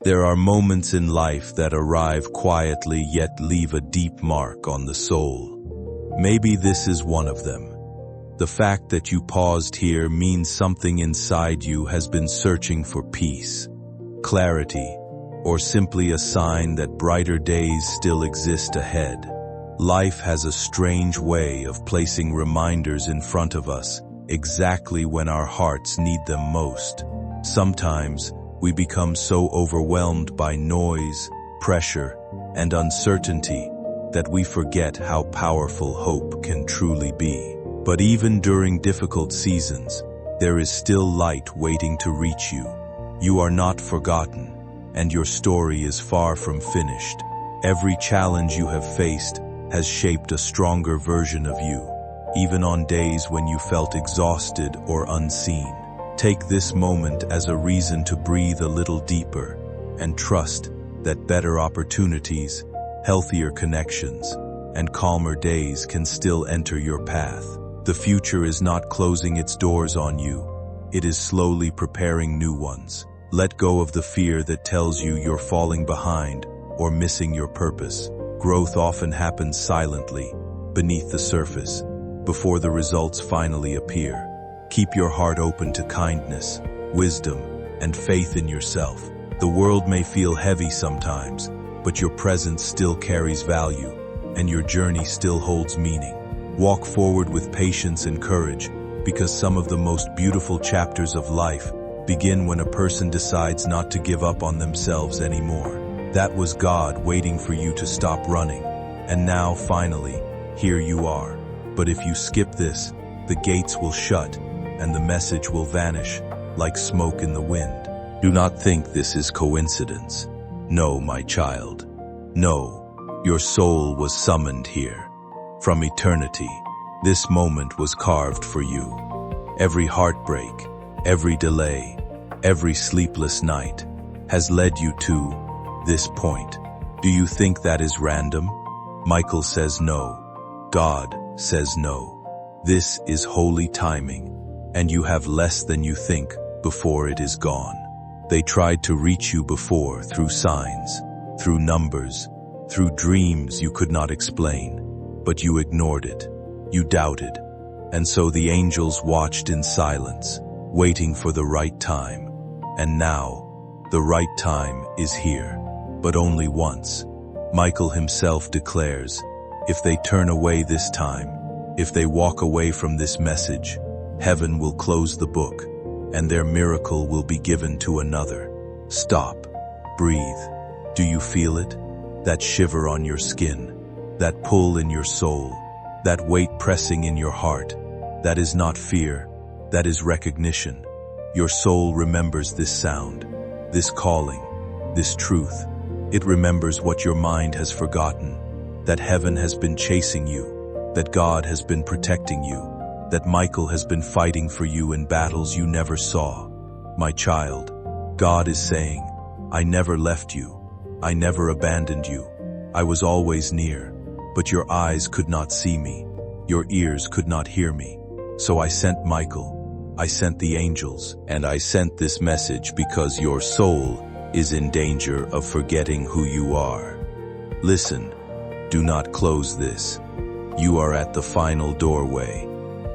There are moments in life that arrive quietly yet leave a deep mark on the soul. Maybe this is one of them. The fact that you paused here means something inside you has been searching for peace, clarity, or simply a sign that brighter days still exist ahead. Life has a strange way of placing reminders in front of us exactly when our hearts need them most. Sometimes we become so overwhelmed by noise, pressure, and uncertainty that we forget how powerful hope can truly be. But even during difficult seasons, there is still light waiting to reach you. You are not forgotten, and your story is far from finished. Every challenge you have faced has shaped a stronger version of you, even on days when you felt exhausted or unseen. Take this moment as a reason to breathe a little deeper and trust that better opportunities, healthier connections, and calmer days can still enter your path. The future is not closing its doors on you. It is slowly preparing new ones. Let go of the fear that tells you you're falling behind or missing your purpose. Growth often happens silently, beneath the surface, before the results finally appear. Keep your heart open to kindness, wisdom, and faith in yourself. The world may feel heavy sometimes, but your presence still carries value, and your journey still holds meaning. Walk forward with patience and courage, because some of the most beautiful chapters of life begin when a person decides not to give up on themselves anymore. That was God waiting for you to stop running, and now, finally, here you are. But if you skip this, the gates will shut, and the message will vanish, like smoke in the wind. Do not think this is coincidence. No, my child. No, your soul was summoned here. From eternity, this moment was carved for you. Every heartbreak, every delay, every sleepless night has led you to this point. Do you think that is random? Michael says no. God says no. This is holy timing, and you have less than you think before it is gone. They tried to reach you before through signs, through numbers, through dreams you could not explain. But you ignored it. You doubted. And so the angels watched in silence, waiting for the right time. And now, the right time is here. But only once. Michael himself declares, if they turn away this time, if they walk away from this message, heaven will close the book, and their miracle will be given to another. Stop. Breathe. Do you feel it? That shiver on your skin? That pull in your soul, that weight pressing in your heart, that is not fear, that is recognition. Your soul remembers this sound, this calling, this truth. It remembers what your mind has forgotten, that heaven has been chasing you, that God has been protecting you, that Michael has been fighting for you in battles you never saw. My child, God is saying, I never left you, I never abandoned you, I was always near. But your eyes could not see me, your ears could not hear me. So I sent Michael, I sent the angels, and I sent this message because your soul is in danger of forgetting who you are. Listen, do not close this. You are at the final doorway.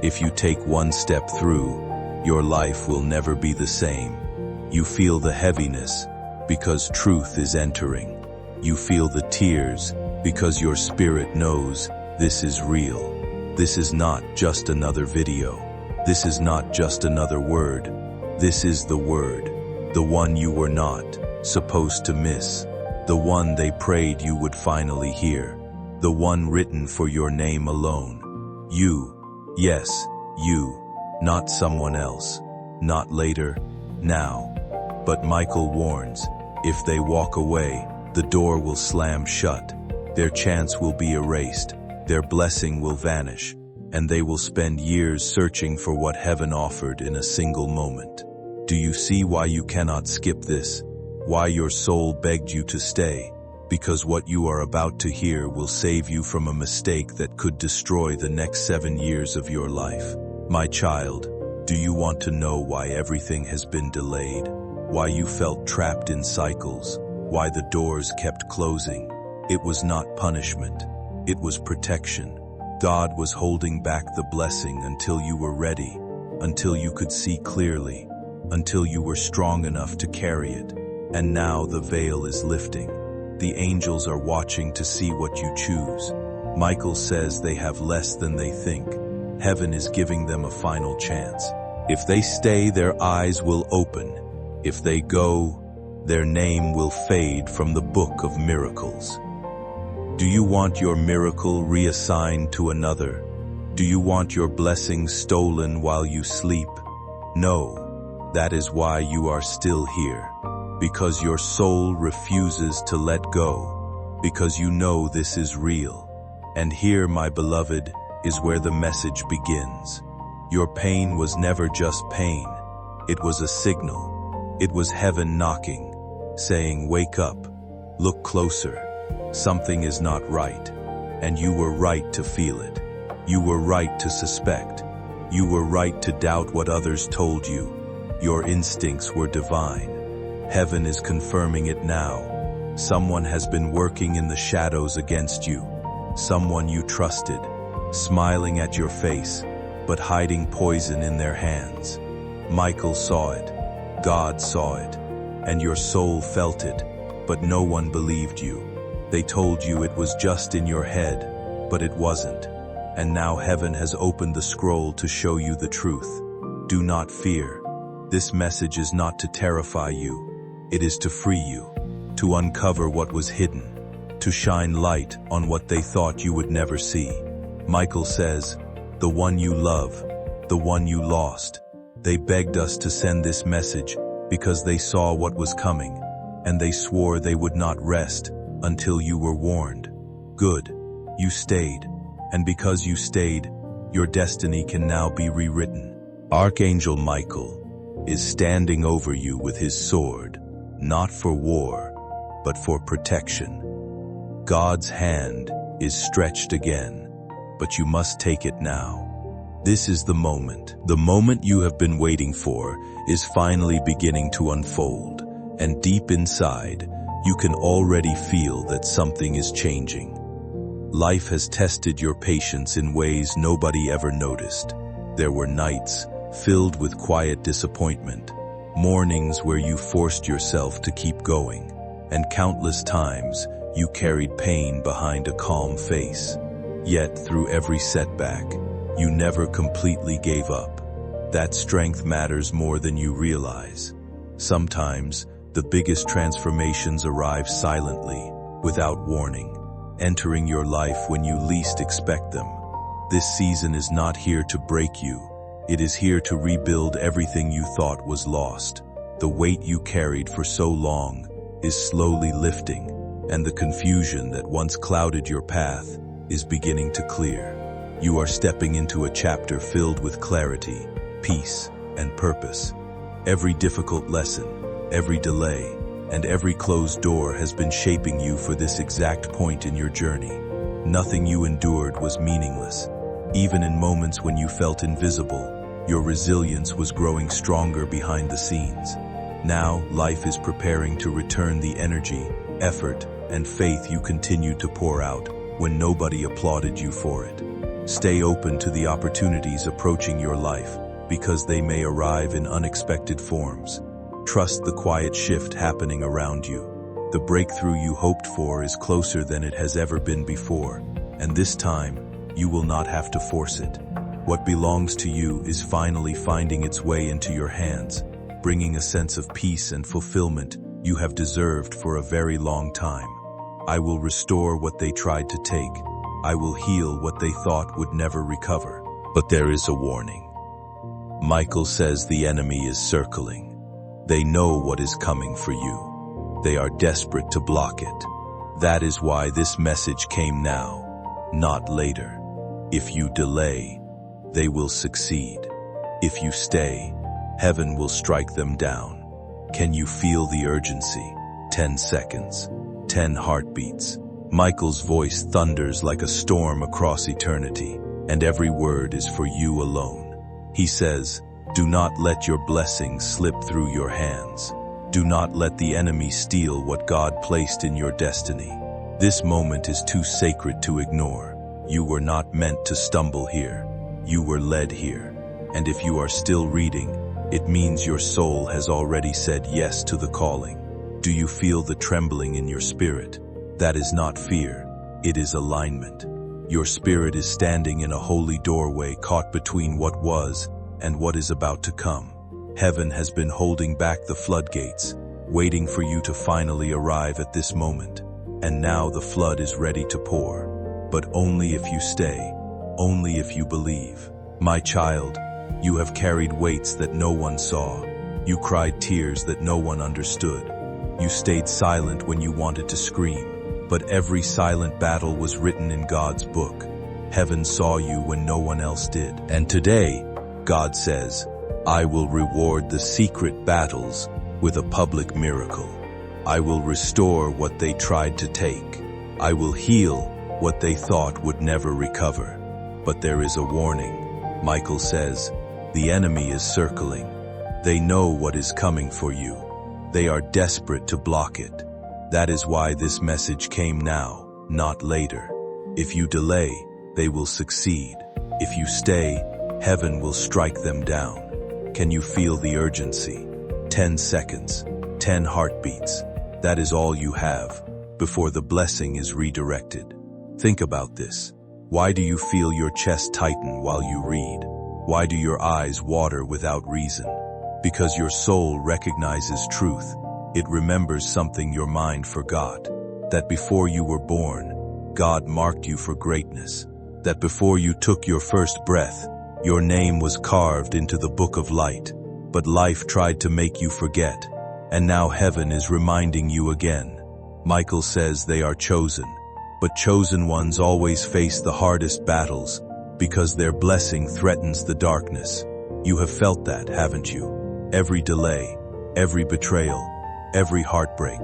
If you take one step through, your life will never be the same. You feel the heaviness because truth is entering. You feel the tears because your spirit knows this is real. This is not just another video. This is not just another word. This is the word, the one you were not supposed to miss, the one they prayed you would finally hear, the one written for your name alone. You, yes, you, not someone else, not later, now. But Michael warns, if they walk away, the door will slam shut. Their chance will be erased, their blessing will vanish, and they will spend years searching for what heaven offered in a single moment. Do you see why you cannot skip this? Why your soul begged you to stay? Because what you are about to hear will save you from a mistake that could destroy the next 7 years of your life. My child, do you want to know why everything has been delayed? why you felt trapped in cycles, why the doors kept closing. It was not punishment. It was protection. God was holding back the blessing until you were ready, until you could see clearly, until you were strong enough to carry it. And now the veil is lifting. The angels are watching to see what you choose. Michael says they have less than they think. Heaven is giving them a final chance. If they stay, their eyes will open. If they go, their name will fade from the book of miracles. Do you want your miracle reassigned to another? Do you want your blessings stolen while you sleep? No, that is why you are still here. Because your soul refuses to let go. Because you know this is real. And here, my beloved, is where the message begins. Your pain was never just pain. It was a signal. It was heaven knocking, saying, wake up, look closer. Something is not right. And you were right to feel it. You were right to suspect. You were right to doubt what others told you. Your instincts were divine. Heaven is confirming it now. Someone has been working in the shadows against you. Someone you trusted, smiling at your face, but hiding poison in their hands. Michael saw it. God saw it. And your soul felt it, but no one believed you. They told you it was just in your head, but it wasn't. And now heaven has opened the scroll to show you the truth. Do not fear. This message is not to terrify you. It is to free you, to uncover what was hidden, to shine light on what they thought you would never see. Michael says, the one you love, the one you lost. They begged us to send this message because they saw what was coming, and they swore they would not rest until you were warned. Good, you stayed, and because you stayed, your destiny can now be rewritten. Archangel Michael is standing over you with his sword, not for war, but for protection. God's hand is stretched again, but you must take it now. This is the moment. The moment you have been waiting for is finally beginning to unfold, and deep inside, you can already feel that something is changing. Life has tested your patience in ways nobody ever noticed. There were nights filled with quiet disappointment, mornings where you forced yourself to keep going, and countless times you carried pain behind a calm face. Yet through every setback, you never completely gave up. That strength matters more than you realize. Sometimes, the biggest transformations arrive silently, without warning, entering your life when you least expect them. This season is not here to break you. It is here to rebuild everything you thought was lost. The weight you carried for so long is slowly lifting, and the confusion that once clouded your path is beginning to clear. You are stepping into a chapter filled with clarity, peace, and purpose. Every difficult lesson, every delay, and every closed door has been shaping you for this exact point in your journey. Nothing you endured was meaningless. Even in moments when you felt invisible, your resilience was growing stronger behind the scenes. Now, life is preparing to return the energy, effort, and faith you continued to pour out when nobody applauded you for it. Stay open to the opportunities approaching your life, because they may arrive in unexpected forms. Trust the quiet shift happening around you. The breakthrough you hoped for is closer than it has ever been before, and this time, you will not have to force it. What belongs to you is finally finding its way into your hands, bringing a sense of peace and fulfillment you have deserved for a very long time. I will restore what they tried to take. I will heal what they thought would never recover. But there is a warning. Michael says the enemy is circling. They know what is coming for you. They are desperate to block it. That is why this message came now, not later. If you delay, they will succeed. If you stay, heaven will strike them down. Can you feel the urgency? 10 seconds, 10 heartbeats. Michael's voice thunders like a storm across eternity, and every word is for you alone. He says, do not let your blessings slip through your hands. Do not let the enemy steal what God placed in your destiny. This moment is too sacred to ignore. You were not meant to stumble here. You were led here. And if you are still reading, it means your soul has already said yes to the calling. Do you feel the trembling in your spirit? That is not fear. It is alignment. Your spirit is standing in a holy doorway caught between what was and what is about to come. Heaven has been holding back the floodgates, waiting for you to finally arrive at this moment. And now the flood is ready to pour. But only if you stay, only if you believe. My child, you have carried weights that no one saw. You cried tears that no one understood. You stayed silent when you wanted to scream. But every silent battle was written in God's book. Heaven saw you when no one else did. And today, God says, I will reward the secret battles with a public miracle. I will restore what they tried to take. I will heal what they thought would never recover. But there is a warning. Michael says, the enemy is circling. They know what is coming for you. They are desperate to block it. That is why this message came now, not later. If you delay, they will succeed. If you stay, heaven will strike them down. Can you feel the urgency? 10 seconds, 10 heartbeats. That is all you have before the blessing is redirected. Think about this. Why do you feel your chest tighten while you read? Why do your eyes water without reason? Because your soul recognizes truth. It remembers something your mind forgot. That before you were born, God marked you for greatness. That before you took your first breath, your name was carved into the book of light. But life tried to make you forget. And now heaven is reminding you again. Michael says they are chosen. But chosen ones always face the hardest battles because their blessing threatens the darkness. You have felt that, haven't you? Every delay, every betrayal, every heartbreak.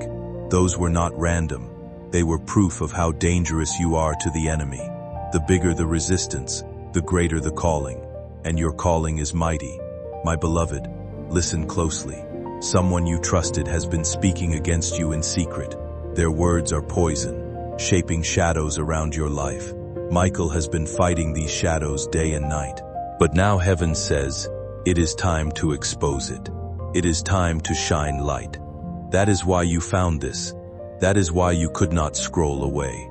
Those were not random. They were proof of how dangerous you are to the enemy. The bigger the resistance, the greater the calling. And your calling is mighty. My beloved, listen closely. Someone you trusted has been speaking against you in secret. Their words are poison, shaping shadows around your life. Michael has been fighting these shadows day and night. But now heaven says, it is time to expose it. It is time to shine light. That is why you found this. That is why you could not scroll away.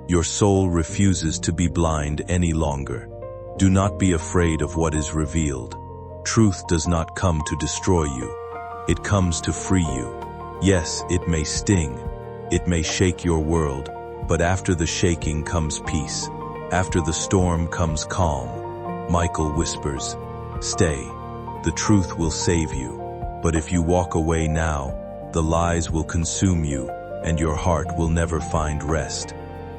Your soul refuses to be blind any longer. Do not be afraid of what is revealed. Truth does not come to destroy you. It comes to free you. Yes, it may sting. It may shake your world. But after the shaking comes peace. After the storm comes calm. Michael whispers, stay. The truth will save you. But if you walk away now, the lies will consume you, and your heart will never find rest.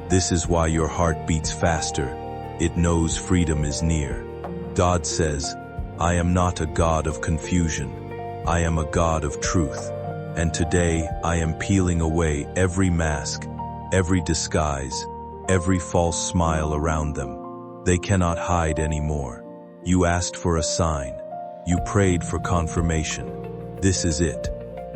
This is why your heart beats faster. It knows freedom is near. God says, I am not a God of confusion. I am a God of truth. And today I am peeling away every mask, every disguise, every false smile around them. They cannot hide anymore. You asked for a sign. You prayed for confirmation. This is it.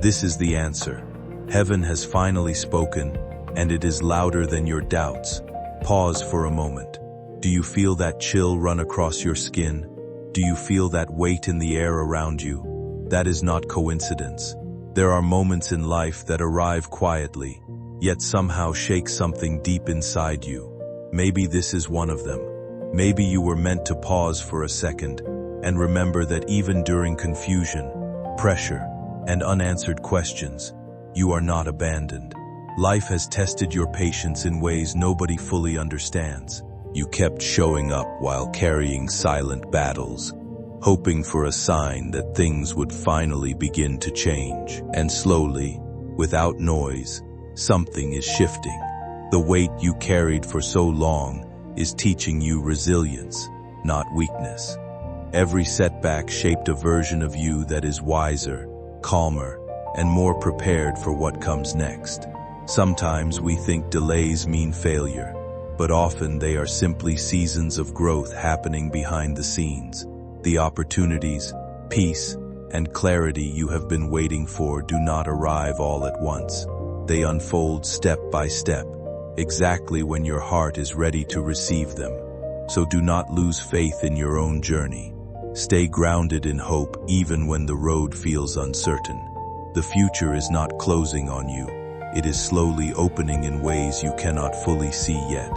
This is the answer. Heaven has finally spoken, and it is louder than your doubts. Pause for a moment. Do you feel that chill run across your skin? Do you feel that weight in the air around you? That is not coincidence. There are moments in life that arrive quietly, yet somehow shake something deep inside you. Maybe this is one of them. Maybe you were meant to pause for a second and remember that even during confusion, pressure, and unanswered questions, you are not abandoned. Life has tested your patience in ways nobody fully understands. You kept showing up while carrying silent battles, hoping for a sign that things would finally begin to change. And slowly, without noise, something is shifting. The weight you carried for so long is teaching you resilience, not weakness. Every setback shaped a version of you that is wiser, calmer, and more prepared for what comes next. Sometimes we think delays mean failure, but often they are simply seasons of growth happening behind the scenes. The opportunities, peace, and clarity you have been waiting for do not arrive all at once. They unfold step by step, exactly when your heart is ready to receive them. So do not lose faith in your own journey. Stay grounded in hope even when the road feels uncertain. The future is not closing on you. It is slowly opening in ways you cannot fully see yet.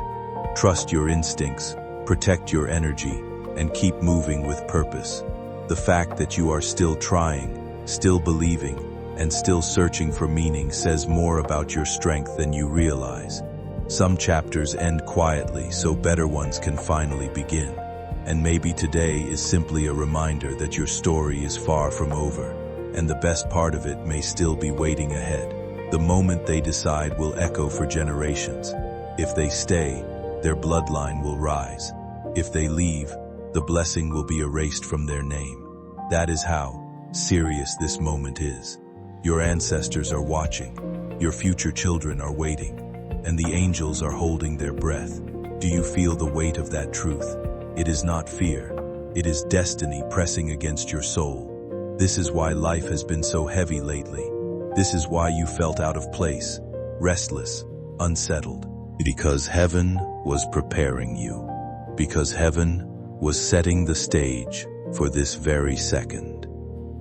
Trust your instincts, protect your energy, and keep moving with purpose. The fact that you are still trying, still believing, and still searching for meaning says more about your strength than you realize. Some chapters end quietly so better ones can finally begin. And maybe today is simply a reminder that your story is far from over, and the best part of it may still be waiting ahead. The moment they decide will echo for generations. If they stay, their bloodline will rise. If they leave, the blessing will be erased from their name. That is how serious this moment is. Your ancestors are watching, your future children are waiting, and the angels are holding their breath. Do you feel the weight of that truth? It is not fear. It is destiny pressing against your soul. This is why life has been so heavy lately. This is why you felt out of place, restless, unsettled. Because heaven was preparing you. Because heaven was setting the stage for this very second.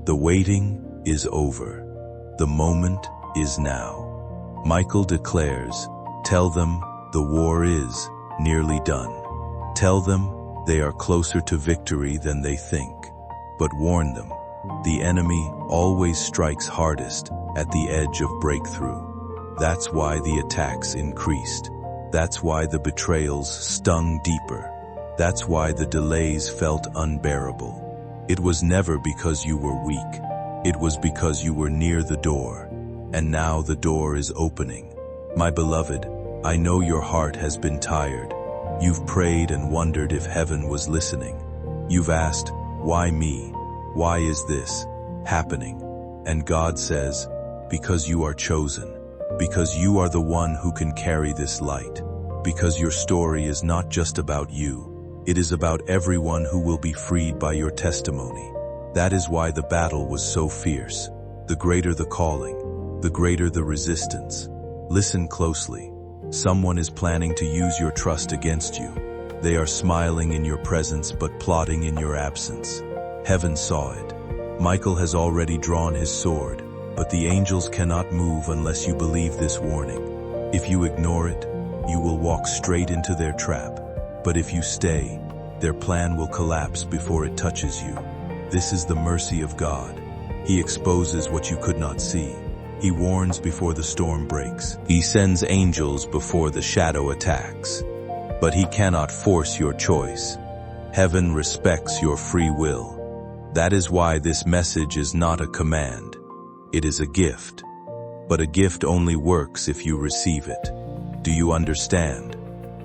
The waiting is over. The moment is now. Michael declares, tell them the war is nearly done. Tell them they are closer to victory than they think. But warn them, the enemy always strikes hardest at the edge of breakthrough. That's why the attacks increased. That's why the betrayals stung deeper. That's why the delays felt unbearable. It was never because you were weak. It was because you were near the door. And now the door is opening. My beloved, I know your heart has been tired. You've prayed and wondered if heaven was listening. You've asked, why me? Why is this happening? And God says, because you are chosen. Because you are the one who can carry this light. Because your story is not just about you. It is about everyone who will be freed by your testimony. That is why the battle was so fierce. The greater the calling, the greater the resistance. Listen closely. Someone is planning to use your trust against you. They are smiling in your presence but plotting in your absence. Heaven saw it. Michael has already drawn his sword, but the angels cannot move unless you believe this warning. If you ignore it, you will walk straight into their trap. But if you stay, their plan will collapse before it touches you. This is the mercy of God. He exposes what you could not see. He warns before the storm breaks. He sends angels before the shadow attacks. But he cannot force your choice. Heaven respects your free will. That is why this message is not a command. It is a gift. But a gift only works if you receive it. Do you understand?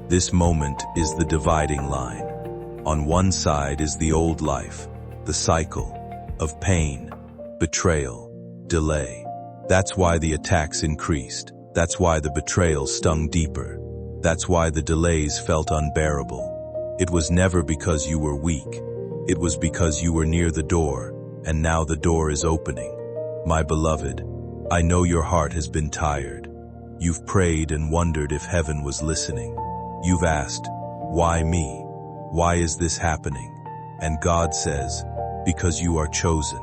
This moment is the dividing line. On one side is the old life, the cycle of pain, betrayal, delay. That's why the attacks increased. That's why the betrayal stung deeper. That's why the delays felt unbearable. It was never because you were weak. It was because you were near the door, and now the door is opening. My beloved, I know your heart has been tired. You've prayed and wondered if heaven was listening. You've asked, why me? Why is this happening? And God says, because you are chosen.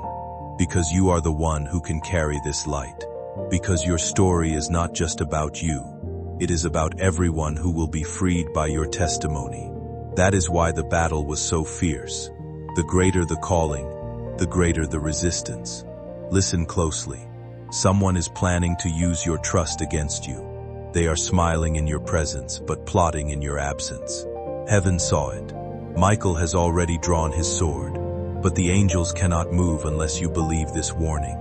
Because you are the one who can carry this light. Because your story is not just about you. It is about everyone who will be freed by your testimony. That is why the battle was so fierce. The greater the calling, the greater the resistance. Listen closely. Someone is planning to use your trust against you. They are smiling in your presence, but plotting in your absence. Heaven saw it. Michael has already drawn his sword, but the angels cannot move unless you believe this warning.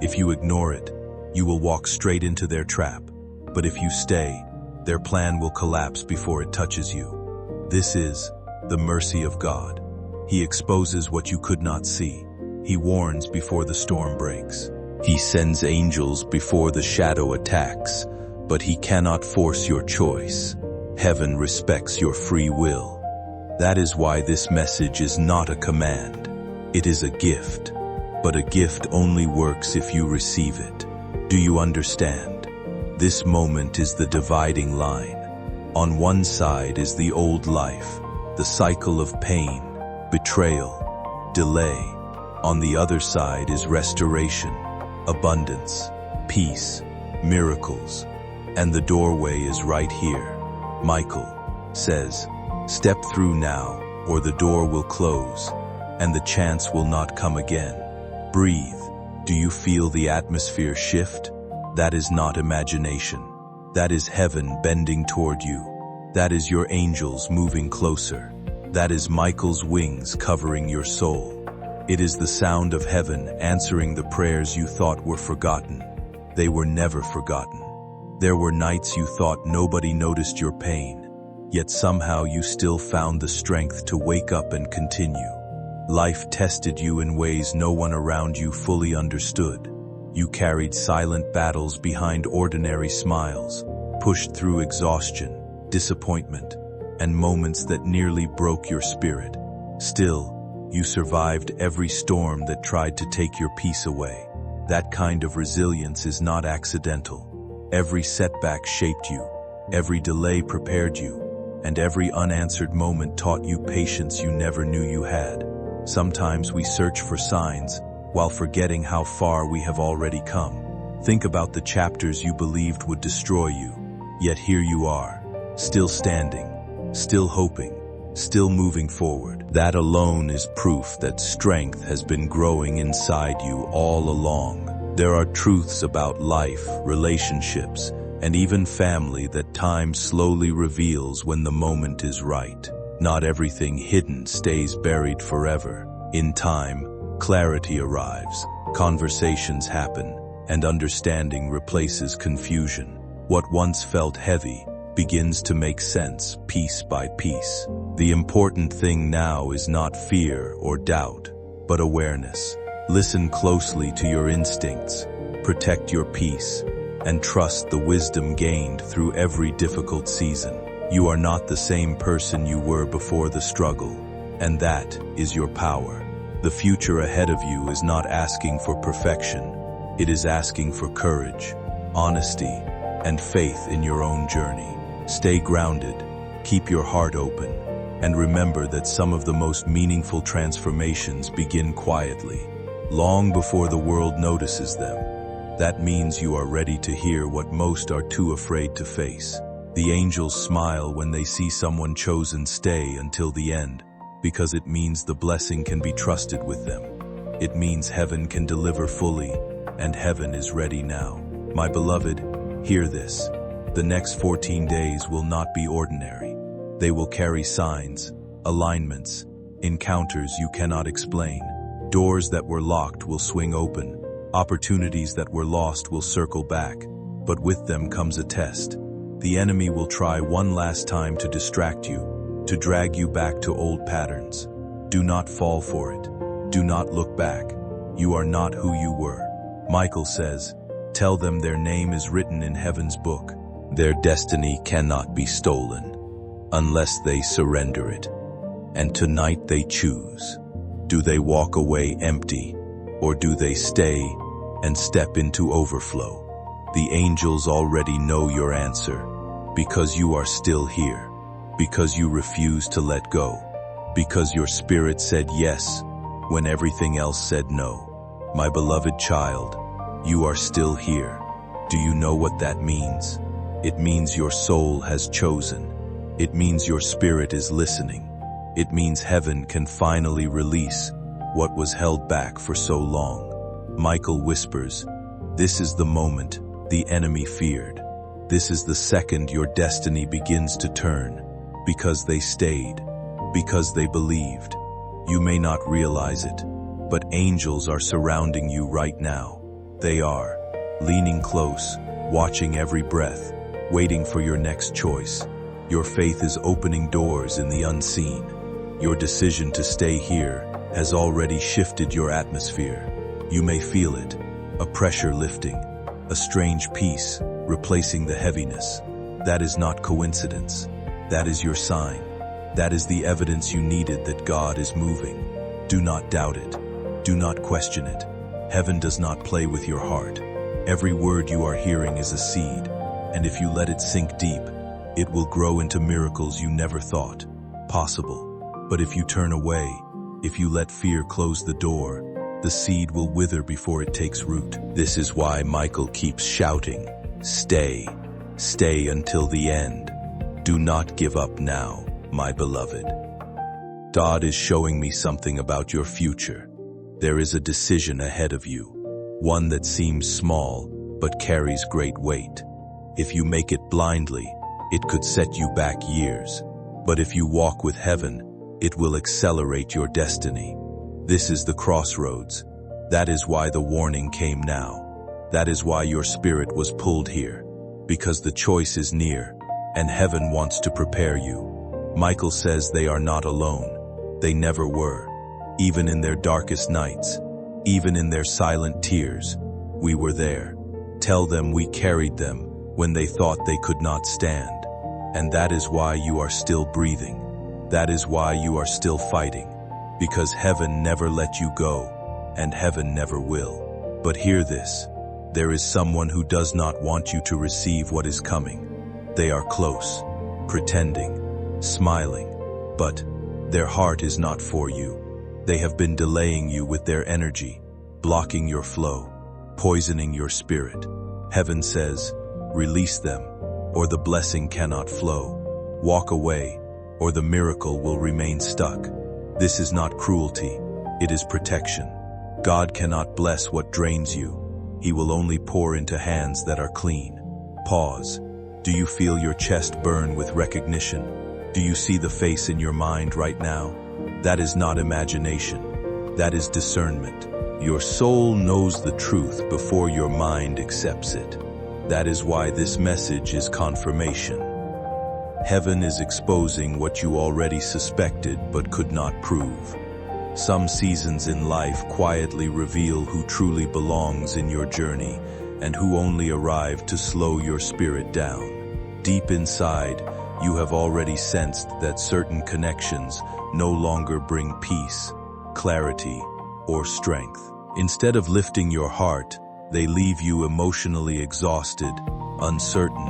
If you ignore it, you will walk straight into their trap. But if you stay, their plan will collapse before it touches you. This is the mercy of God. He exposes what you could not see. He warns before the storm breaks. He sends angels before the shadow attacks, but he cannot force your choice. Heaven respects your free will. That is why this message is not a command. It is a gift. but a gift only works if you receive it. Do you understand? This moment is the dividing line. On one side is the old life, the cycle of pain, betrayal, delay. On the other side is restoration, abundance, peace, miracles. And the doorway is right here. Michael says, step through now, or the door will close, and the chance will not come again. Breathe. Do you feel the atmosphere shift? That is not imagination. That is heaven bending toward you. That is your angels moving closer. That is Michael's wings covering your soul. It is the sound of heaven answering the prayers you thought were forgotten. They were never forgotten. There were nights you thought nobody noticed your pain, yet somehow you still found the strength to wake up and continue. Life tested you in ways no one around you fully understood. You carried silent battles behind ordinary smiles, pushed through exhaustion, disappointment, and moments that nearly broke your spirit. Still, you survived every storm that tried to take your peace away. That kind of resilience is not accidental. Every setback shaped you, every delay prepared you, and every unanswered moment taught you patience you never knew you had. Sometimes we search for signs, while forgetting how far we have already come. Think about the chapters you believed would destroy you, yet here you are, still standing, still hoping, still moving forward. That alone is proof that strength has been growing inside you all along. There are truths about life, relationships, and even family that time slowly reveals when the moment is right. Not everything hidden stays buried forever. In time, clarity arrives, conversations happen, and understanding replaces confusion. What once felt heavy begins to make sense piece by piece. The important thing now is not fear or doubt, but awareness. Listen closely to your instincts, protect your peace, and trust the wisdom gained through every difficult season. You are not the same person you were before the struggle, and that is your power. The future ahead of you is not asking for perfection. It is asking for courage, honesty, and faith in your own journey. Stay grounded, keep your heart open, and remember that some of the most meaningful transformations begin quietly, long before the world notices them. That means you are ready to hear what most are too afraid to face. The angels smile when they see someone chosen stay until the end, because it means the blessing can be trusted with them. It means heaven can deliver fully, and heaven is ready now. My beloved, hear this. The next 14 days will not be ordinary. They will carry signs, alignments, encounters you cannot explain. Doors that were locked will swing open. Opportunities that were lost will circle back. But with them comes a test. The enemy will try one last time to distract you, to drag you back to old patterns. Do not fall for it. Do not look back. You are not who you were. Michael says, tell them their name is written in heaven's book. Their destiny cannot be stolen unless they surrender it. And tonight they choose. Do they walk away empty, or do they stay and step into overflow? The angels already know your answer, because you are still here, because you refuse to let go, because your spirit said yes when everything else said no. My beloved child, you are still here. Do you know what that means? It means your soul has chosen. It means your spirit is listening. It means heaven can finally release what was held back for so long. Michael whispers, this is the moment the enemy feared. This is the second your destiny begins to turn, because they stayed, because they believed. You may not realize it, but angels are surrounding you right now. They are, leaning close, watching every breath, waiting for your next choice. Your faith is opening doors in the unseen. Your decision to stay here has already shifted your atmosphere. You may feel it, a pressure lifting, a strange peace replacing the heaviness. That is not coincidence. That is your sign. That is the evidence you needed that God is moving. Do not doubt it. Do not question it. Heaven does not play with your heart. Every word you are hearing is a seed, and if you let it sink deep, it will grow into miracles you never thought possible. But if you turn away, if you let fear close the door, the seed will wither before it takes root. This is why Michael keeps shouting, "Stay, stay until the end. Do not give up now, my beloved." God is showing me something about your future. There is a decision ahead of you, one that seems small but carries great weight. If you make it blindly, it could set you back years. But if you walk with heaven, it will accelerate your destiny. This is the crossroads. That is why the warning came now. That is why your spirit was pulled here. Because the choice is near, and heaven wants to prepare you. Michael says they are not alone. They never were. Even in their darkest nights, even in their silent tears, we were there. Tell them we carried them when they thought they could not stand. And that is why you are still breathing. That is why you are still fighting. Because heaven never let you go, and heaven never will. But hear this. There is someone who does not want you to receive what is coming. They are close, pretending, smiling, but their heart is not for you. They have been delaying you with their energy, blocking your flow, poisoning your spirit. Heaven says, release them, or the blessing cannot flow. Walk away, or the miracle will remain stuck. This is not cruelty, it is protection. God cannot bless what drains you. He will only pour into hands that are clean. Pause. Do you feel your chest burn with recognition? Do you see the face in your mind right now? That is not imagination. That is discernment. Your soul knows the truth before your mind accepts it. That is why this message is confirmation. Heaven is exposing what you already suspected but could not prove. Some seasons in life quietly reveal who truly belongs in your journey and who only arrive to slow your spirit down. Deep inside, you have already sensed that certain connections no longer bring peace, clarity, or strength. Instead of lifting your heart, they leave you emotionally exhausted, uncertain,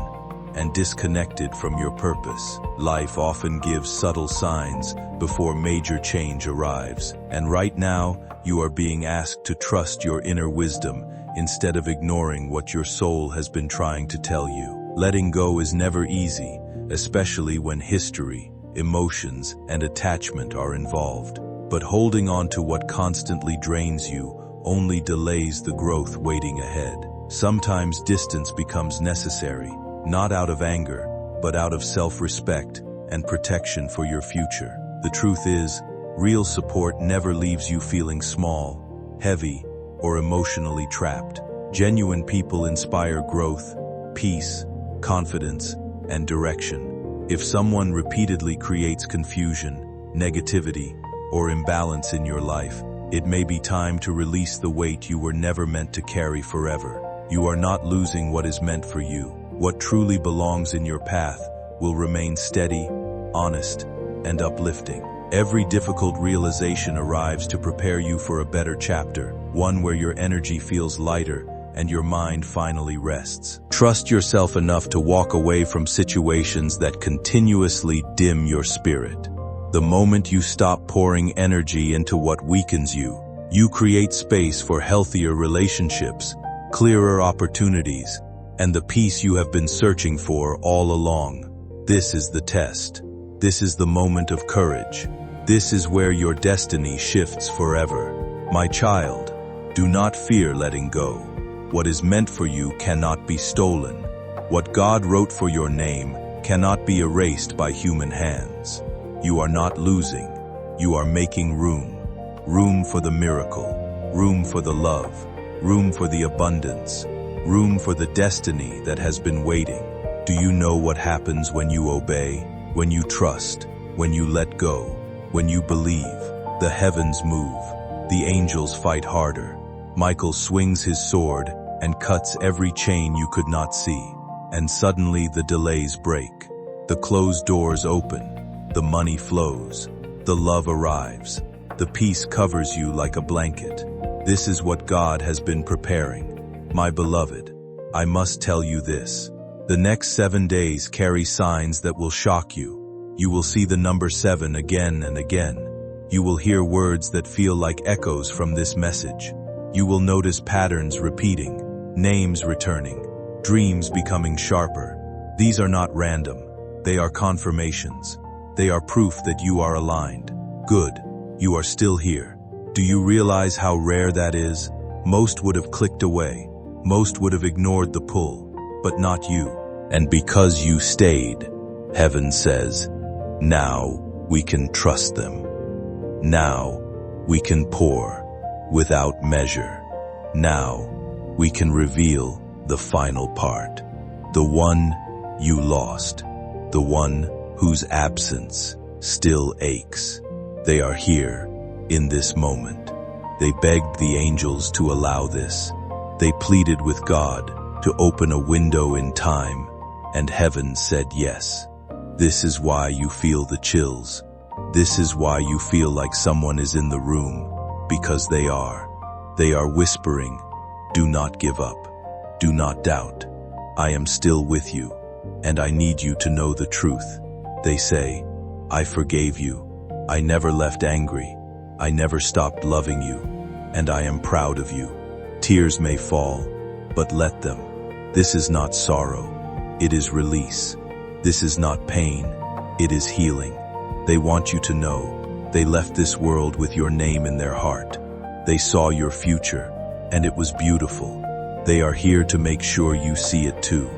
and disconnected from your purpose. Life often gives subtle signs before major change arrives, and right now, you are being asked to trust your inner wisdom instead of ignoring what your soul has been trying to tell you. Letting go is never easy, especially when history, emotions, and attachment are involved. But holding on to what constantly drains you only delays the growth waiting ahead. Sometimes distance becomes necessary, not out of anger, but out of self-respect and protection for your future. The truth is, real support never leaves you feeling small, heavy, or emotionally trapped. Genuine people inspire growth, peace, confidence, and direction. If someone repeatedly creates confusion, negativity, or imbalance in your life, it may be time to release the weight you were never meant to carry forever. You are not losing what is meant for you. What truly belongs in your path will remain steady, honest, and uplifting. Every difficult realization arrives to prepare you for a better chapter, one where your energy feels lighter and your mind finally rests. Trust yourself enough to walk away from situations that continuously dim your spirit. The moment you stop pouring energy into what weakens you, you create space for healthier relationships, clearer opportunities, and the peace you have been searching for all along. This is the test. This is the moment of courage. This is where your destiny shifts forever. My child, do not fear letting go. What is meant for you cannot be stolen. What God wrote for your name cannot be erased by human hands. You are not losing. You are making room. Room for the miracle. Room for the love. Room for the abundance. Room for the destiny that has been waiting. Do you know what happens when you obey, when you trust, when you let go, when you believe? The heavens move. The angels fight harder. Michael swings his sword and cuts every chain you could not see. And suddenly the delays break. The closed doors open. The money flows. The love arrives. The peace covers you like a blanket. This is what God has been preparing. My beloved, I must tell you this. The next 7 days carry signs that will shock you. You will see the number 7 again and again. You will hear words that feel like echoes from this message. You will notice patterns repeating, names returning, dreams becoming sharper. These are not random. They are confirmations. They are proof that you are aligned. Good. You are still here. Do you realize how rare that is? Most would have clicked away. Most would have ignored the pull, but not you. And because you stayed, heaven says, now we can trust them. Now we can pour without measure. Now we can reveal the final part. The one you lost. The one whose absence still aches. They are here in this moment. They begged the angels to allow this. They pleaded with God to open a window in time, and heaven said yes. This is why you feel the chills. This is why you feel like someone is in the room, because they are. They are whispering, do not give up. Do not doubt. I am still with you, and I need you to know the truth. They say, I forgave you. I never left angry. I never stopped loving you, and I am proud of you. Tears may fall, but let them. This is not sorrow. It is release. This is not pain. It is healing. They want you to know. They left this world with your name in their heart. They saw your future, and it was beautiful. They are here to make sure you see it too.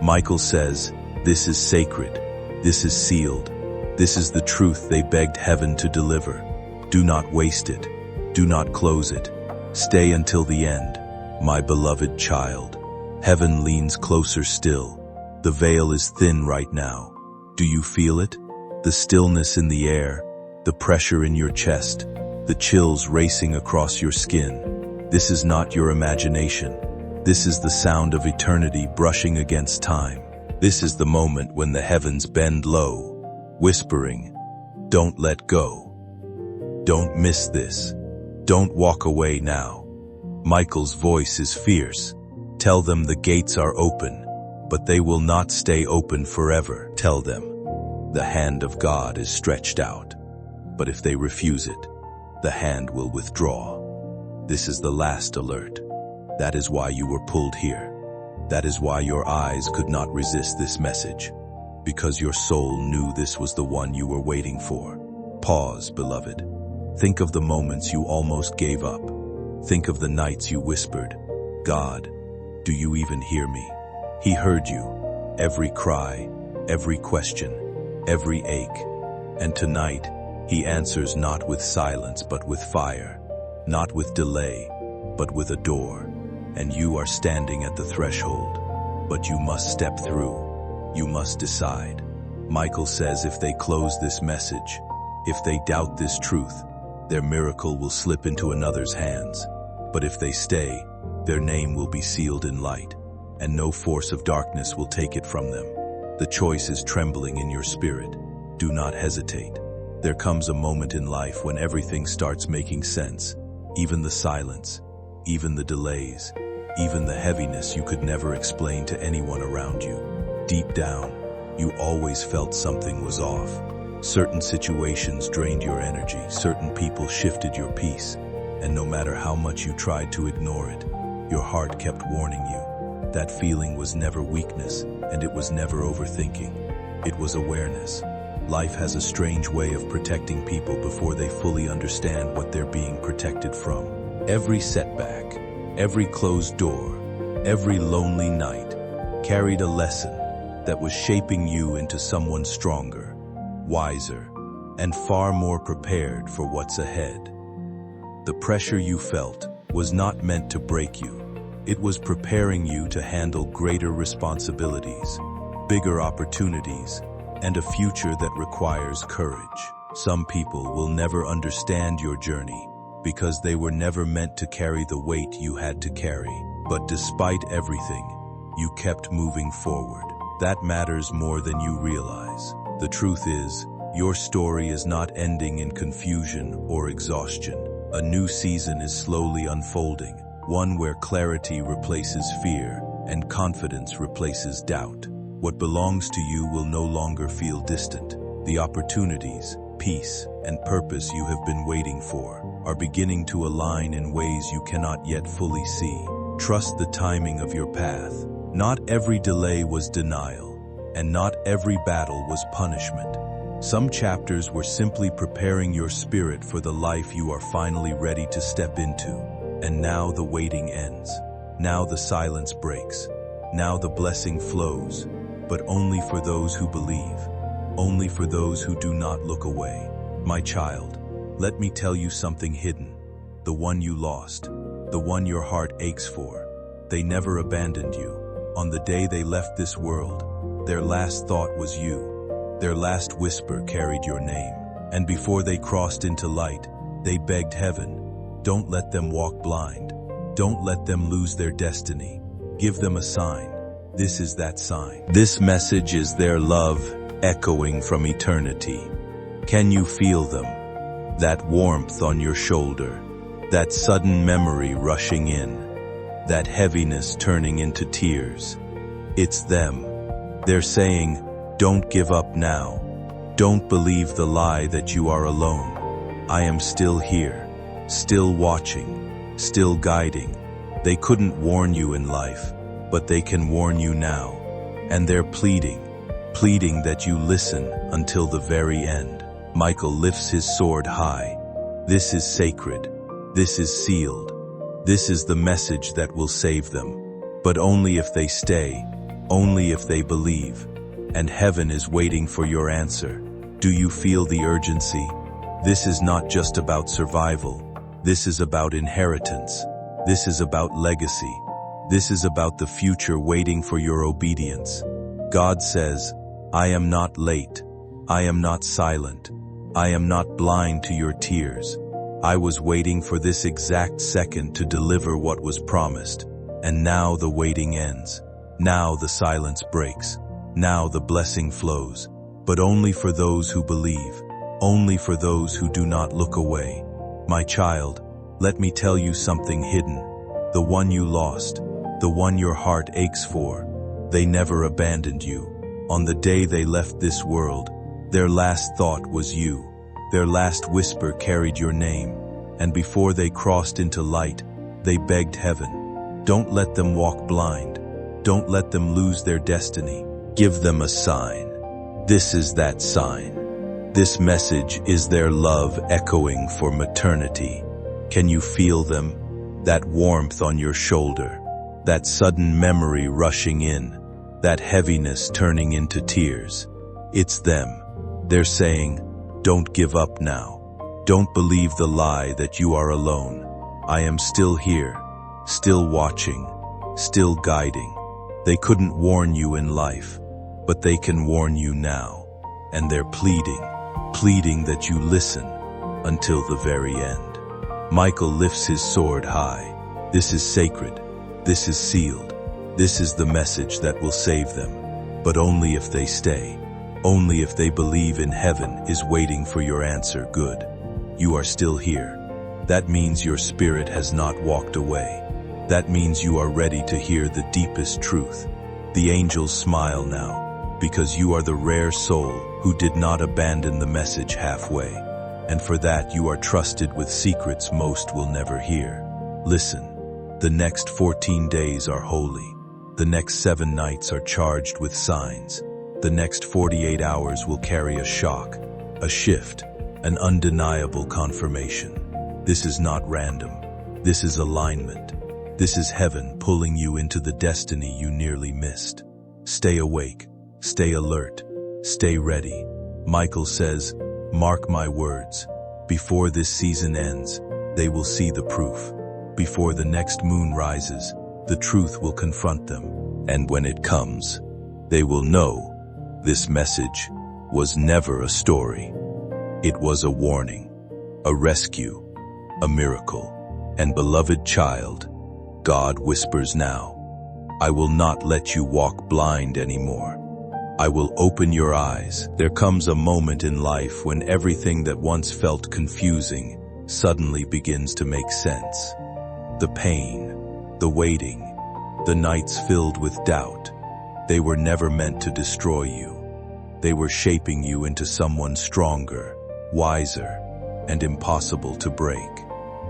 Michael says, this is sacred. This is sealed. This is the truth they begged heaven to deliver. Do not waste it. Do not close it. Stay until the end, my beloved child. Heaven leans closer still. The veil is thin right now. Do you feel it? The stillness in the air, the pressure in your chest, the chills racing across your skin. This is not your imagination. This is the sound of eternity brushing against time. This is the moment when the heavens bend low, whispering, don't let go. Don't miss this. Don't walk away now. Michael's voice is fierce. Tell them the gates are open, but they will not stay open forever. Tell them the hand of God is stretched out, but if they refuse it, the hand will withdraw. This is the last alert. That is why you were pulled here. That is why your eyes could not resist this message, because your soul knew this was the one you were waiting for. Pause, beloved. Think of the moments you almost gave up. Think of the nights you whispered, God, do you even hear me? He heard you, every cry, every question, every ache. And tonight, he answers not with silence but with fire, not with delay, but with a door. And you are standing at the threshold, but you must step through. You must decide. Michael says if they close this message, if they doubt this truth, their miracle will slip into another's hands. But if they stay, their name will be sealed in light, and no force of darkness will take it from them. The choice is trembling in your spirit. Do not hesitate. There comes a moment in life when everything starts making sense, even the silence, even the delays, even the heaviness you could never explain to anyone around you. Deep down, you always felt something was off. Certain situations drained your energy, certain people shifted your peace, and no matter how much you tried to ignore it, your heart kept warning you. That feeling was never weakness, and it was never overthinking. It was awareness. Life has a strange way of protecting people before they fully understand what they're being protected from. Every setback, every closed door, every lonely night carried a lesson that was shaping you into someone stronger, wiser, and far more prepared for what's ahead. The pressure you felt was not meant to break you. It was preparing you to handle greater responsibilities, bigger opportunities, and a future that requires courage. Some people will never understand your journey because they were never meant to carry the weight you had to carry. But despite everything, you kept moving forward. That matters more than you realize. The truth is, your story is not ending in confusion or exhaustion. A new season is slowly unfolding, one where clarity replaces fear and confidence replaces doubt. What belongs to you will no longer feel distant. The opportunities, peace, and purpose you have been waiting for are beginning to align in ways you cannot yet fully see. Trust the timing of your path. Not every delay was denial, and not every battle was punishment. Some chapters were simply preparing your spirit for the life you are finally ready to step into. And now the waiting ends. Now the silence breaks. Now the blessing flows, but only for those who believe. Only for those who do not look away. My child, let me tell you something hidden. The one you lost, the one your heart aches for. They never abandoned you. On the day they left this world, their last thought was you. Their last whisper carried your name. And before they crossed into light, they begged heaven, don't let them walk blind. Don't let them lose their destiny. Give them a sign. This is that sign. This message is their love echoing from eternity. Can you feel them? That warmth on your shoulder, that sudden memory rushing in, that heaviness turning into tears. It's them. They're saying, don't give up now. Don't believe the lie that you are alone. I am still here, still watching, still guiding. They couldn't warn you in life, but they can warn you now. And they're pleading that you listen until the very end. Michael lifts his sword high. This is sacred. This is sealed. This is the message that will save them. But only if they stay, only if they believe. And heaven is waiting for your answer. Do you feel the urgency? This is not just about survival. This is about inheritance. This is about legacy. This is about the future waiting for your obedience. God says, I am not late. I am not silent. I am not blind to your tears. I was waiting for this exact second to deliver what was promised. And now the waiting ends. Now the silence breaks. Now the blessing flows. But only for those who believe. Only for those who do not look away. My child, let me tell you something hidden. The one you lost. The one your heart aches for. They never abandoned you. On the day they left this world, their last thought was you. Their last whisper carried your name. And before they crossed into light, they begged heaven. Don't let them walk blind. Don't let them lose their destiny. Give them a sign. This is that sign. This message is their love echoing for maternity. Can you feel them? That warmth on your shoulder. That sudden memory rushing in. That heaviness turning into tears. It's them. They're saying, don't give up now. Don't believe the lie that you are alone. I am still here, still watching, still guiding. They couldn't warn you in life, but they can warn you now. And they're pleading that you listen until the very end. Michael lifts his sword high. This is sacred. This is sealed. This is the message that will save them, but only if they stay. Only if they believe in heaven is waiting for your answer. Good. You are still here. That means your spirit has not walked away. That means you are ready to hear the deepest truth. The angels smile now, because you are the rare soul who did not abandon the message halfway. And for that you are trusted with secrets most will never hear. Listen, the next 14 days are holy. The next 7 nights are charged with signs. The next 48 hours will carry a shock, a shift, an undeniable confirmation. This is not random. This is alignment. This is heaven pulling you into the destiny you nearly missed. Stay awake. Stay alert. Stay ready. Michael says, mark my words. Before this season ends, they will see the proof. Before the next moon rises, the truth will confront them. And when it comes, they will know this message was never a story. It was a warning, a rescue, a miracle. And beloved child, God whispers now, I will not let you walk blind anymore. I will open your eyes. There comes a moment in life when everything that once felt confusing suddenly begins to make sense. The pain, the waiting, the nights filled with doubt, they were never meant to destroy you. They were shaping you into someone stronger, wiser, and impossible to break.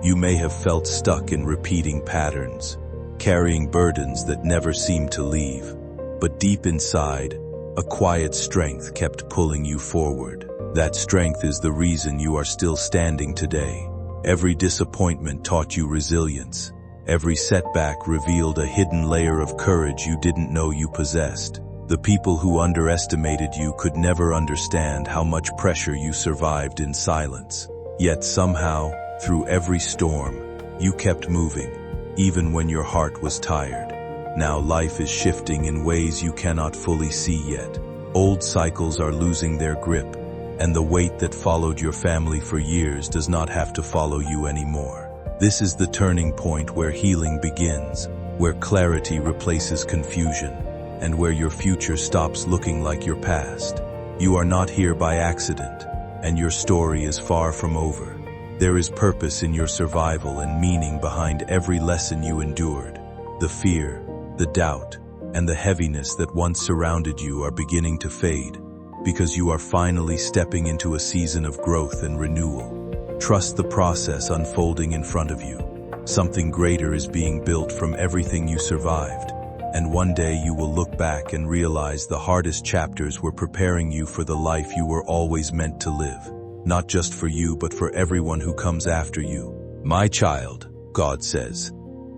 You may have felt stuck in repeating patterns, carrying burdens that never seemed to leave, but deep inside, a quiet strength kept pulling you forward. That strength is the reason you are still standing today. Every disappointment taught you resilience. Every setback revealed a hidden layer of courage you didn't know you possessed. The people who underestimated you could never understand how much pressure you survived in silence. Yet somehow, through every storm, you kept moving, even when your heart was tired. Now life is shifting in ways you cannot fully see yet. Old cycles are losing their grip, and the weight that followed your family for years does not have to follow you anymore. This is the turning point where healing begins, where clarity replaces confusion, and where your future stops looking like your past. You are not here by accident, and your story is far from over. There is purpose in your survival and meaning behind every lesson you endured. The fear, the doubt, and the heaviness that once surrounded you are beginning to fade, because you are finally stepping into a season of growth and renewal. Trust the process unfolding in front of you. Something greater is being built from everything you survived, and one day you will look back and realize the hardest chapters were preparing you for the life you were always meant to live. Not just for you, but for everyone who comes after you. My child, God says,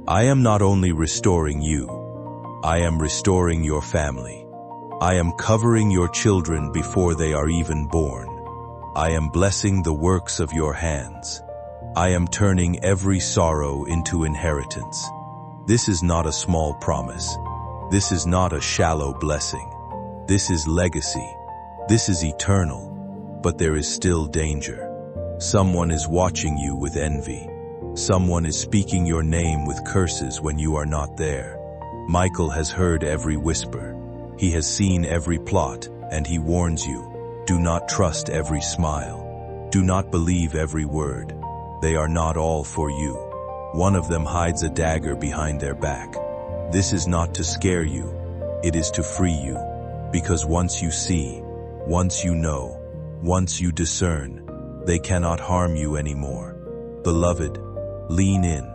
I am not only restoring you, I am restoring your family. I am covering your children before they are even born. I am blessing the works of your hands. I am turning every sorrow into inheritance. This is not a small promise. This is not a shallow blessing. This is legacy. This is eternal. But there is still danger. Someone is watching you with envy. Someone is speaking your name with curses when you are not there. Michael has heard every whisper. He has seen every plot, and he warns you, do not trust every smile. Do not believe every word. They are not all for you. One of them hides a dagger behind their back. This is not to scare you. It is to free you. Because once you see, once you know, once you discern, they cannot harm you anymore. Beloved, lean in.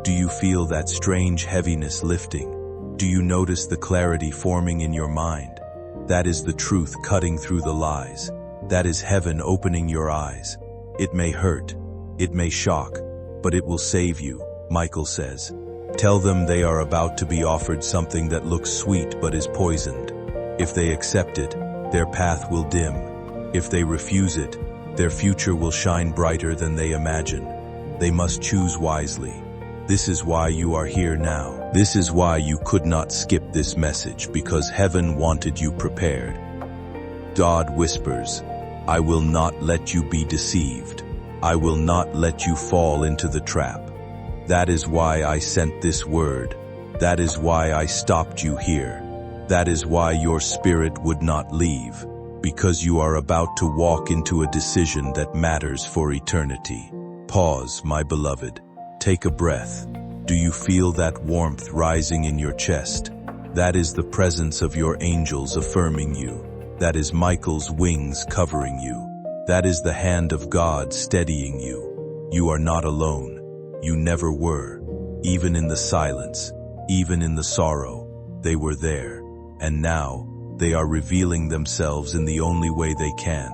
Do you feel that strange heaviness lifting? Do you notice the clarity forming in your mind? That is the truth cutting through the lies. That is heaven opening your eyes. It may hurt, it may shock, but it will save you, Michael says. Tell them they are about to be offered something that looks sweet but is poisoned. If they accept it, their path will dim. If they refuse it, their future will shine brighter than they imagine. They must choose wisely. This is why you are here now. This is why you could not skip this message, because heaven wanted you prepared. God whispers, I will not let you be deceived. I will not let you fall into the trap. That is why I sent this word. That is why I stopped you here. That is why your spirit would not leave. Because you are about to walk into a decision that matters for eternity. Pause, my beloved. Take a breath. Do you feel that warmth rising in your chest? That is the presence of your angels affirming you. That is Michael's wings covering you. That is the hand of God steadying you. You are not alone. You never were. Even in the silence, even in the sorrow, they were there. And now, they are revealing themselves in the only way they can,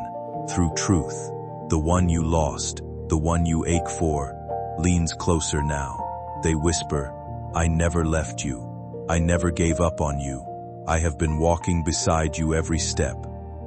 through truth. The one you lost, the one you ache for, leans closer now. They whisper, I never left you. I never gave up on you. I have been walking beside you every step.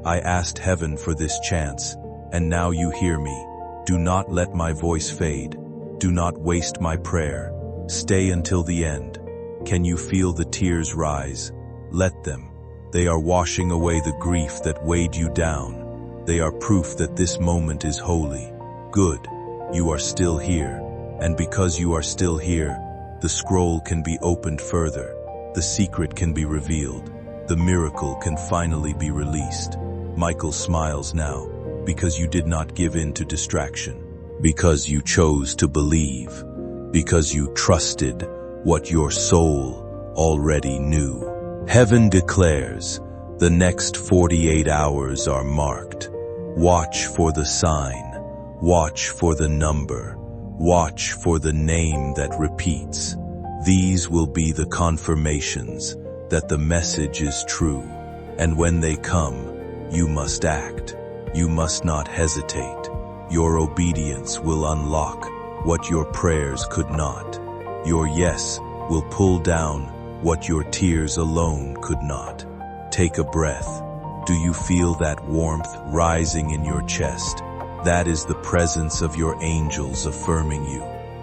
I asked heaven for this chance, and now you hear me. Do not let my voice fade. Do not waste my prayer. Stay until the end. Can you feel the tears rise? Let them. They are washing away the grief that weighed you down. They are proof that this moment is holy. Good. You are still here. And because you are still here, the scroll can be opened further. The secret can be revealed. The miracle can finally be released. Michael smiles now, because you did not give in to distraction. because you chose to believe, because you trusted what your soul already knew. Heaven declares, the next 48 hours are marked. Watch for the sign, watch for the number, watch for the name that repeats. These will be the confirmations that the message is true. And when they come, you must act. You must not hesitate. Your obedience will unlock what your prayers could not. Your yes will pull down what your tears alone could not. Take a breath. Do you feel that warmth rising in your chest? That is the presence of your angels affirming you.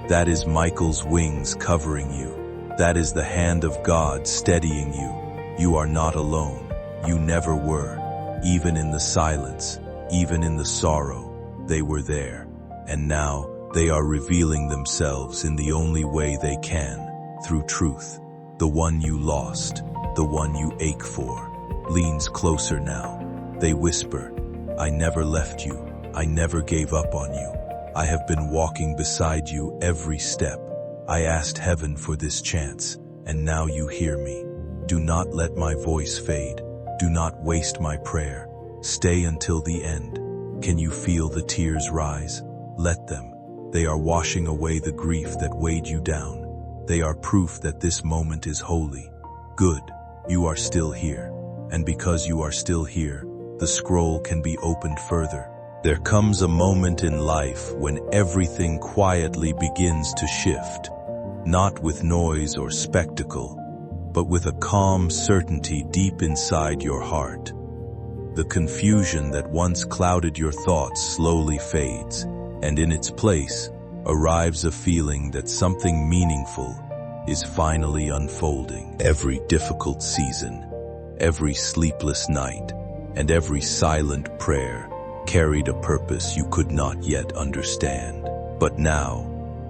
That is Michael's wings covering you. That is the hand of God steadying you. You are not alone. You never were. Even in the silence, even in the sorrow, they were there. And now they are revealing themselves in the only way they can, through truth. The one you lost, the one you ache for, leans closer now. They whisper, I never left you. I never gave up on you. I have been walking beside you every step. I asked heaven for this chance, and now you hear me. Do not let my voice fade. Do not waste my prayer. Stay until the end. Can you feel the tears rise? Let them. They are washing away the grief that weighed you down. They are proof that this moment is holy. Good, you are still here. And because you are still here, the scroll can be opened further. There comes a moment in life when everything quietly begins to shift, not with noise or spectacle, but with a calm certainty deep inside your heart. The confusion that once clouded your thoughts slowly fades, and in its place arrives a feeling that something meaningful is finally unfolding. Every difficult season, every sleepless night, and every silent prayer carried a purpose you could not yet understand. But now,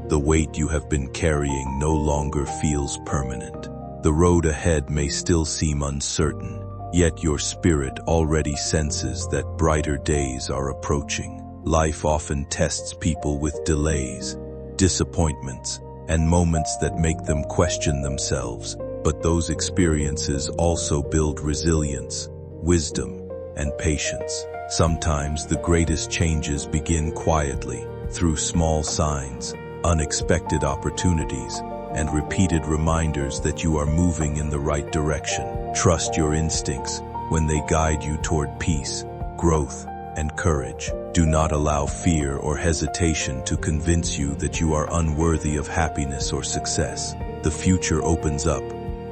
the weight you have been carrying no longer feels permanent. The road ahead may still seem uncertain, yet your spirit already senses that brighter days are approaching. Life often tests people with delays, disappointments, and moments that make them question themselves. But those experiences also build resilience, wisdom, and patience. Sometimes the greatest changes begin quietly, through small signs, unexpected opportunities, and repeated reminders that you are moving in the right direction. Trust your instincts when they guide you toward peace, growth, and courage. Do not allow fear or hesitation to convince you that you are unworthy of happiness or success. The future opens up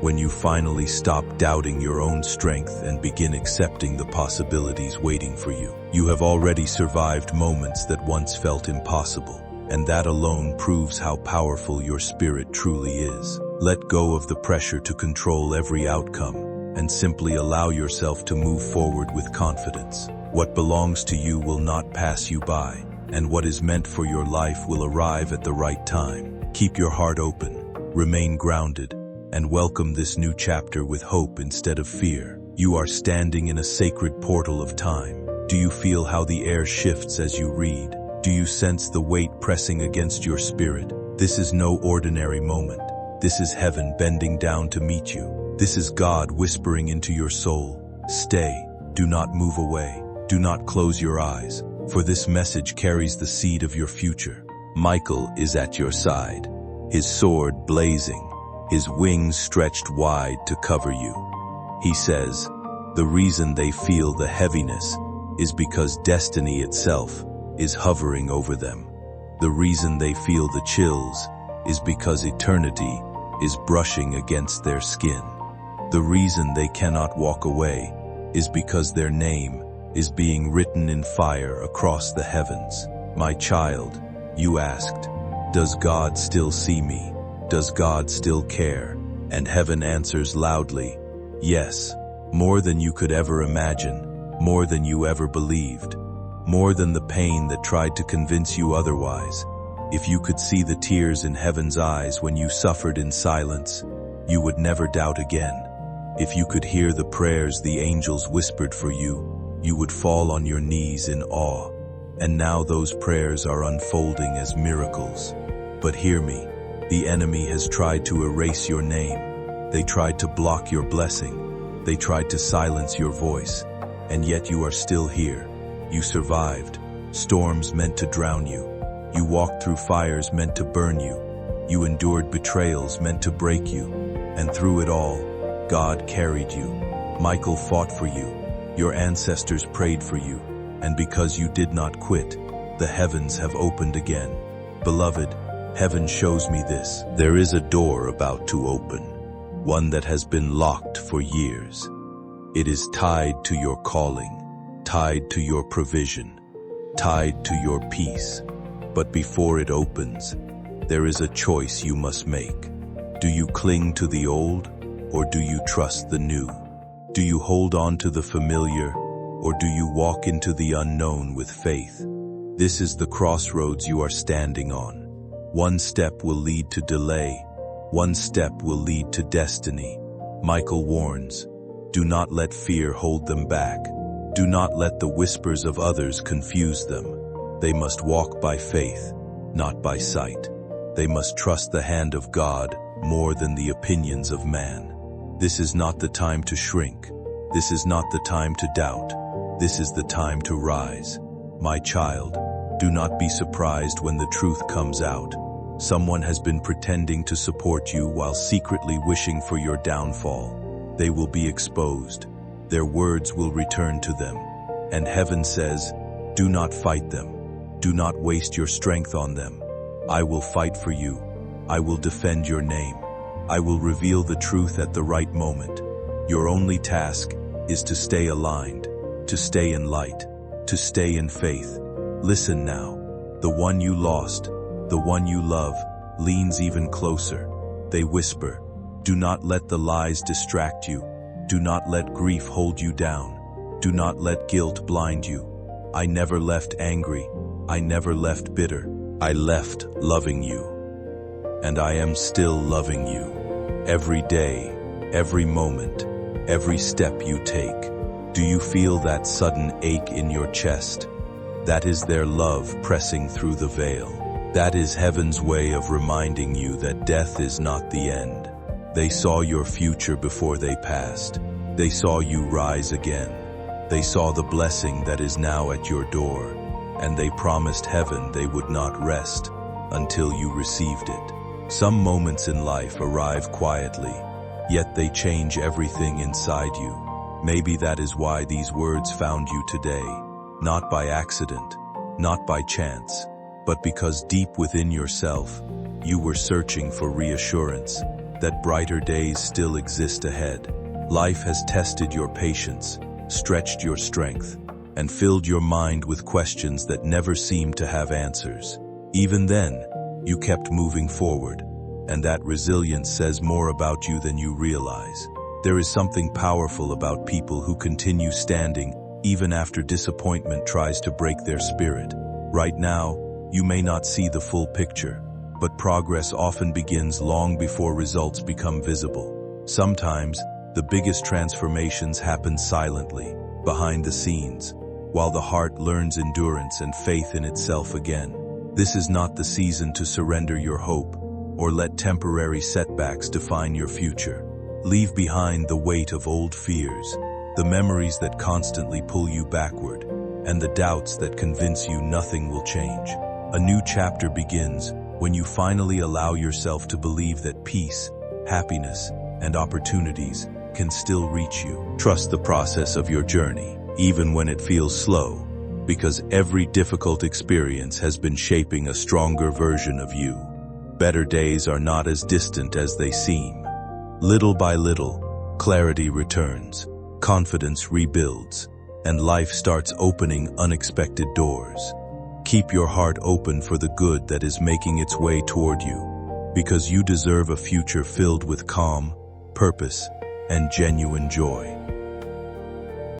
when you finally stop doubting your own strength and begin accepting the possibilities waiting for you. You have already survived moments that once felt impossible, and that alone proves how powerful your spirit truly is. Let go of the pressure to control every outcome, and simply allow yourself to move forward with confidence. What belongs to you will not pass you by, and what is meant for your life will arrive at the right time. Keep your heart open, remain grounded, and welcome this new chapter with hope instead of fear. You are standing in a sacred portal of time. Do you feel how the air shifts as you read? Do you sense the weight pressing against your spirit? This is no ordinary moment. This is heaven bending down to meet you. This is God whispering into your soul. Stay. Do not move away. Do not close your eyes, for this message carries the seed of your future. Michael is at your side, his sword blazing, his wings stretched wide to cover you. He says, the reason they feel the heaviness is because destiny itself is hovering over them. The reason they feel the chills is because eternity is brushing against their skin. The reason they cannot walk away is because their name is being written in fire across the heavens. My child, you asked, does God still see me? Does God still care? And heaven answers loudly, yes, more than you could ever imagine, more than you ever believed, more than the pain that tried to convince you otherwise. If you could see the tears in heaven's eyes when you suffered in silence, you would never doubt again. If you could hear the prayers the angels whispered for you, you would fall on your knees in awe. and now those prayers are unfolding as miracles. But hear me, the enemy has tried to erase your name. They tried to block your blessing. They tried to silence your voice. And yet you are still here. You survived. Storms meant to drown you. You walked through fires meant to burn you. You endured betrayals meant to break you. And through it all, God carried you. Michael fought for you. Your ancestors prayed for you. And because you did not quit, the heavens have opened again. Beloved, heaven shows me this. There is a door about to open, one that has been locked for years. It is tied to your calling, tied to your provision, tied to your peace. But before it opens, there is a choice you must make. Do you cling to the old, or do you trust the new? Do you hold on to the familiar, or do you walk into the unknown with faith? This is the crossroads you are standing on. One step will lead to delay. One step will lead to destiny. Michael warns, do not let fear hold them back. Do not let the whispers of others confuse them. They must walk by faith, not by sight. They must trust the hand of God more than the opinions of man. This is not the time to shrink. This is not the time to doubt. This is the time to rise. My child, do not be surprised when the truth comes out. Someone has been pretending to support you while secretly wishing for your downfall. They will be exposed. Their words will return to them. And heaven says, do not fight them. Do not waste your strength on them. I will fight for you. I will defend your name. I will reveal the truth at the right moment. Your only task is to stay aligned, to stay in light, to stay in faith. Listen now. The one you lost, the one you love, leans even closer. They whisper, do not let the lies distract you. Do not let grief hold you down. Do not let guilt blind you. I never left angry. I never left bitter. I left loving you. And I am still loving you. Every day, every moment, every step you take. Do you feel that sudden ache in your chest? That is their love pressing through the veil. That is heaven's way of reminding you that death is not the end. They saw your future before they passed. They saw you rise again. They saw the blessing that is now at your door. And they promised heaven they would not rest until you received it. Some moments in life arrive quietly, yet they change everything inside you. Maybe that is why these words found you today, not by accident, not by chance, but because deep within yourself, you were searching for reassurance that brighter days still exist ahead. Life has tested your patience, stretched your strength, and filled your mind with questions that never seemed to have answers. Even then, you kept moving forward, and that resilience says more about you than you realize. There is something powerful about people who continue standing even after disappointment tries to break their spirit. Right now, you may not see the full picture, but progress often begins long before results become visible. Sometimes, the biggest transformations happen silently, behind the scenes, while the heart learns endurance and faith in itself again. This is not the season to surrender your hope or let temporary setbacks define your future. Leave behind the weight of old fears, the memories that constantly pull you backward, and the doubts that convince you nothing will change. A new chapter begins when you finally allow yourself to believe that peace, happiness, and opportunities can still reach you. Trust the process of your journey, even when it feels slow, because every difficult experience has been shaping a stronger version of you. Better days are not as distant as they seem. Little by little, clarity returns, confidence rebuilds, and life starts opening unexpected doors. Keep your heart open for the good that is making its way toward you, because you deserve a future filled with calm, purpose, and genuine joy.